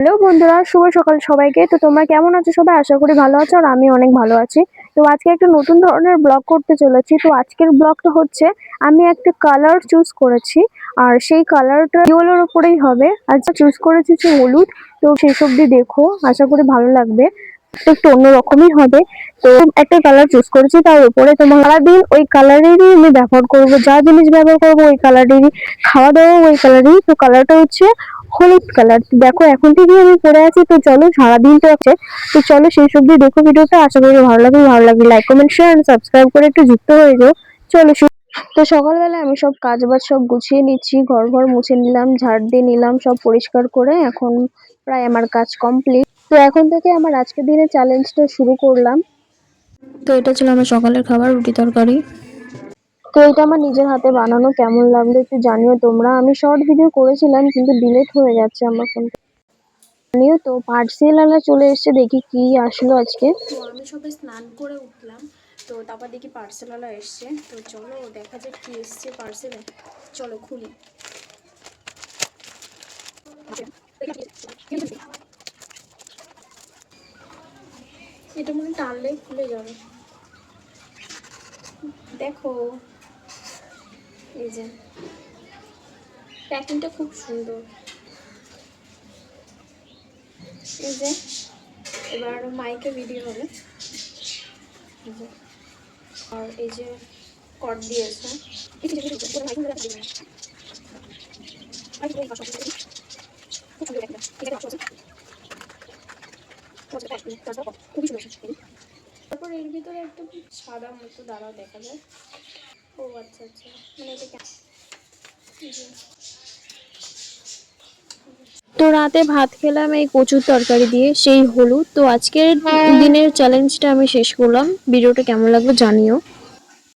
Hello বন্ধুরা, শুভ সকাল সবাইকে। তো তোমরা কেমন আছো সবাই? আশা করি ভালো আছো, আর আমি অনেক ভালো আছি। তো আজকে একটা নতুন ধরনের ব্লগ করতে চলেছি। তো আজকের ব্লগটা হচ্ছে আমি একটা কালার চুজ করেছি, আর সেই কালারটা ইয়েলোর উপরেই হবে। আজকে চুজ করেছি যে হলুদ। তো সেসব দিয়ে দেখো, আশা করি ভালো লাগবে। একটু অন্যরকমই হবে। তো একটা কালার চুজ করেছি, তার উপরে তোমার সারাদিন ওই কালারেরই আমি ব্যবহার করবো, যা জিনিস ব্যবহার করবো ওই কালারেরই, খাওয়া দাওয়া ওই কালারেরই। তো কালারটা হচ্ছে হলুদ কালার। দেখো এখন থেকে আমি পরে আছি। তো চলো, সারাদিন তো আছে। তো চলো সেই সব দিয়ে দেখো ভিডিওটা। আশা করি ভালো লাগবে লাইক কমেন্ট শেয়ার সাবস্ক্রাইব করে একটু যুক্ত হয়ে যাও। চলো তো সকালবেলা আমি সব কাজ বাজ সব গুছিয়ে নিচ্ছি, ঘর ঘর মুছে নিলাম, ঝাড় দিয়ে নিলাম সব পরিষ্কার করে। এখন প্রায় আমার কাজ কমপ্লিট। তো এখন থেকে আমার আজকের দিনের চ্যালেঞ্জটা শুরু করলাম। তো এটা ছিল আমার সকালের খাবার, রুটি তরকারি। তো এটা আমার নিজের হাতে বানানো, কেমন লাগলো একটু জানিও তোমরা। আমি শর্ট ভিডিও করেছিলাম কিন্তু ডিলিট হয়ে যাচ্ছে আমার ফোন। জানিও তো। পার্সেল আলা চলে এসেছে, দেখি কি আসলো আজকে। তো আমি সবে স্নান করে উঠলাম, তো তারপর দেখি পার্সেলওয়ালা এসছে। তো চলো দেখা যাক কি এসছে পার্সেলে। চলো খুলি। এটা মনে টানলেই খুলে যাবে। দেখো, এই যে প্যাকিংটা খুব সুন্দর। এই যে এবার মাইকে ভিডিও হবে। আর এই যে কর্ড দিয়েছে। তারপর এর ভিতরে একটা সাদা মতো দাঁড়াও দেখা যায়। ও আচ্ছা আচ্ছা, মানে এটা তো রাতে ভাত খেলাম এই কচুর তরকারি দিয়ে, সেই হলুদ। তো আজকের দিনের চ্যালেঞ্জটা আমি শেষ করলাম। ভিডিওটা কেমন লাগলো জানিও।